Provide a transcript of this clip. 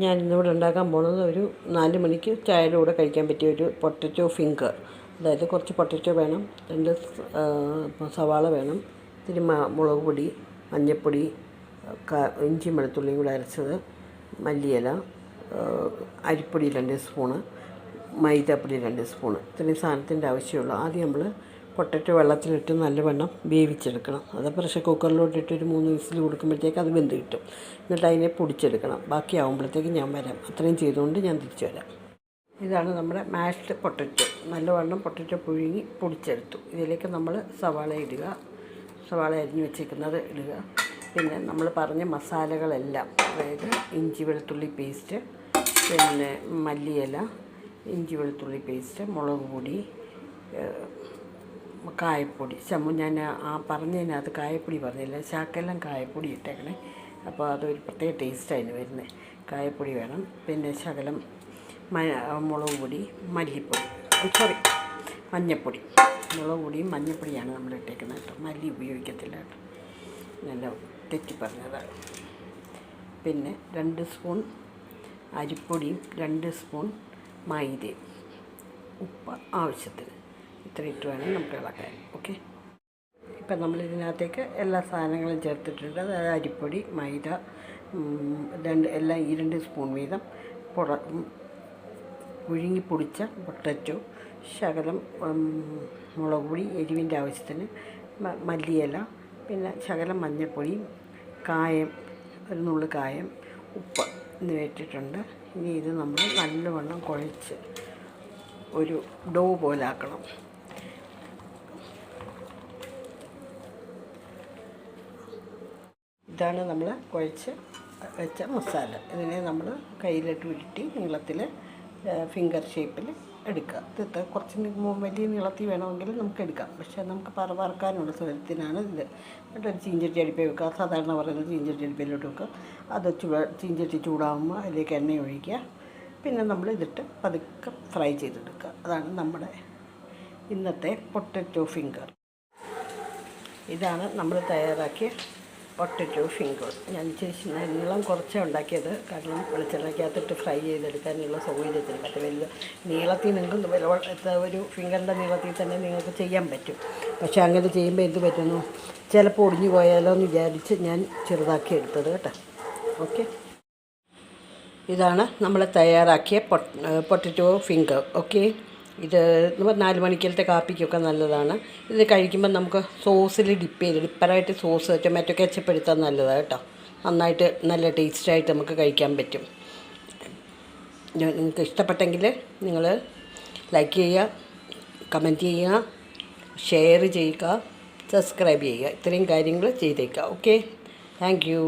ഞാൻ ഇന്നിവിടെ ഉണ്ടാക്കാൻ പോകുന്നത് ഒരു 4 മണിക്ക് ചായയുടെ കൂടെ കഴിക്കാൻ പറ്റിയ ഒരു പൊട്ടറ്റോ ഫിംഗർ. അതായത് കുറച്ച് പൊട്ടറ്റോ വേണം, 2 സവാള വേണം, ഇത്തിരി മുളക് പൊടി, മഞ്ഞൾപ്പൊടി, ഇഞ്ചി വെളുത്തുള്ളിയും കൂടെ അരച്ചത്, മല്ലിയില, അരിപ്പൊടി 2 സ്പൂണ്, മൈദാപ്പൊടി 2 സ്പൂണ്. ഇത്രയും സാധനത്തിൻ്റെ ആവശ്യമുള്ളൂ. ആദ്യം നമ്മൾ പൊട്ടറ്റോ വെള്ളത്തിലിട്ട് നല്ലവണ്ണം വേവിച്ചെടുക്കണം. അത് പ്രഷർ കുക്കറിലോട്ടിട്ട് ഒരു 3 വിസിൽ കൊടുക്കുമ്പോഴത്തേക്ക് അത് വെന്ത് കിട്ടും. എന്നിട്ട് അതിനെ പൊടിച്ചെടുക്കണം. ബാക്കി ആകുമ്പോഴത്തേക്ക് ഞാൻ വരാം. അത്രയും ചെയ്തുകൊണ്ട് ഞാൻ തിരിച്ചു വരാം. ഇതാണ് നമ്മുടെ മാഷ്ഡ് പൊട്ടറ്റോ. നല്ലവണ്ണം പൊട്ടറ്റോ പുഴുങ്ങി പൊടിച്ചെടുത്തു. ഇതിലേക്ക് നമ്മൾ സവാള ഇടുക, സവാള അരിഞ്ഞ് വെച്ചേക്കുന്നത് ഇടുക. പിന്നെ നമ്മൾ പറഞ്ഞ മസാലകളെല്ലാം, അതായത് ഇഞ്ചി വെളുത്തുള്ളി പേസ്റ്റ്, പിന്നെ മല്ലിയില, ഇഞ്ചി വെളുത്തുള്ളി പേസ്റ്റ്, മുളക് പൊടി, കായപ്പൊടി. ഞാൻ ആ പറഞ്ഞതിനകത്ത് കായപ്പൊടി പറഞ്ഞില്ല, ശകലം കായപ്പൊടി ഇട്ടേക്കണേ. അപ്പോൾ അതൊരു പ്രത്യേക ടേസ്റ്റായിരുന്നു വരുന്നത്. കായപ്പൊടി വേണം. പിന്നെ ശകലം മുളക് പൊടി, മഞ്ഞൾപ്പൊടി. മുളക് പൊടിയും മഞ്ഞൾപ്പൊടിയാണ് നമ്മൾ ഇട്ടേക്കുന്നത് കേട്ടോ. മല്ലി ഉപയോഗിക്കത്തില്ല കേട്ടോ, നല്ല തെറ്റി പറഞ്ഞതാണ്. പിന്നെ 2 സ്പൂൺ അരിപ്പൊടിയും 2 സ്പൂൺ മൈദയും, ഉപ്പ് ആവശ്യത്തിന്. ഇത്ര ഇട്ട് വേണം നമുക്ക് ഇളക്കാൻ. ഓക്കെ, ഇപ്പം നമ്മളിതിനകത്തേക്ക് എല്ലാ സാധനങ്ങളും ചേർത്തിട്ടുണ്ട്. അതായത് അരിപ്പൊടി, മൈദ, എല്ലാം ഈ 2 സ്പൂൺ വീതം പുഴുങ്ങി പൊടിച്ച പൊട്ടറ്റോ, ശകലം മുളക് പൊടി, എരിവിൻ്റെ ആവശ്യത്തിന് മല്ലിയില, പിന്നെ ശകലം മഞ്ഞൾപ്പൊടിയും, കായം, ഒരു നുള്ളു കായം, ഉപ്പ് എന്നിവ ഇട്ടിട്ടുണ്ട്. ഇനി ഇത് നമ്മൾ നല്ലവണ്ണം കുഴച്ച് ഒരു ഡോ പോലെ ആക്കണം. ഇതാണ് നമ്മൾ കുഴച്ച് വെച്ച മസാല. ഇതിനെ നമ്മൾ കയ്യിലിട്ട് ഉരുട്ടി നീളത്തിൽ ഫിംഗർ ഷേപ്പിൽ എടുക്കുക. ഇത് കുറച്ച് വലിയ നീളത്തിൽ വേണമെങ്കിൽ നമുക്ക് എടുക്കാം, പക്ഷേ നമുക്ക് വറക്കാനുള്ള സ്ഥലത്തിനാണ് ഇത്. എന്നിട്ടൊരു ചീഞ്ചട്ടി അടുപ്പിൽ വെക്കുക. സാധാരണ പറയുന്നത് ചീഞ്ചട്ടി അടുപ്പിലോട്ട് വെക്കുക. അത് ചീഞ്ചട്ടി ചൂടാകുമ്പോൾ അതിലേക്ക് എണ്ണ ഒഴിക്കുക. പിന്നെ നമ്മൾ ഇതിട്ട് പതുക്കെ ഫ്രൈ ചെയ്തെടുക്കുക. അതാണ് നമ്മുടെ ഇന്നത്തെ പൊട്ടറ്റോ ഫിംഗർ. ഇതാണ് നമ്മൾ തയ്യാറാക്കിയ പൊട്ടറ്റോ ഫിംഗർ. ഞാൻ നീളം കുറച്ചേ ഉണ്ടാക്കിയത്, കാരണം വെളിച്ചെണ്ണയ്ക്കകത്തിട്ട് ഫ്രൈ ചെയ്തെടുക്കാനുള്ള സൗകര്യത്തിന്. മറ്റേ വലിയ നീളത്തിൽ നിങ്ങൾക്ക് ഒരു ഫിംഗറിൻ്റെ നീളത്തിൽ തന്നെ നിങ്ങൾക്ക് ചെയ്യാൻ പറ്റും. പക്ഷേ അങ്ങനെ ചെയ്യുമ്പോൾ എന്ത് പറ്റുന്നു, ചിലപ്പോൾ ഒടിഞ്ഞു പോയാലോ എന്ന് വിചാരിച്ച് ഞാൻ ചെറുതാക്കി എടുത്തത് കേട്ടോ. ഓക്കെ, ഇതാണ് നമ്മൾ തയ്യാറാക്കിയ പൊട്ടറ്റോ ഫിംഗർ. ഓക്കെ, ഇത് 4 മണിക്കലത്തെ കാപ്പിക്കൊക്കെ നല്ലതാണ്. ഇത് കഴിക്കുമ്പോൾ നമുക്ക് സോസിൽ ഡിപ്പറായിട്ട് സോസ് ടൊമാറ്റോ കെച്ചപ്പ് എടുത്താൽ നല്ലതാണ് കേട്ടോ. നന്നായിട്ട് നല്ല ടേസ്റ്റായിട്ട് നമുക്ക് കഴിക്കാൻ പറ്റും. നിങ്ങൾക്ക് ഇഷ്ടപ്പെട്ടെങ്കിൽ നിങ്ങൾ ലൈക്ക് ചെയ്യുക, കമൻറ്റ് ചെയ്യുക, ഷെയർ ചെയ്യുക, സബ്സ്ക്രൈബ് ചെയ്യുക. ഇത്രയും കാര്യങ്ങൾ ചെയ്തേക്കുക. Okay, thank you.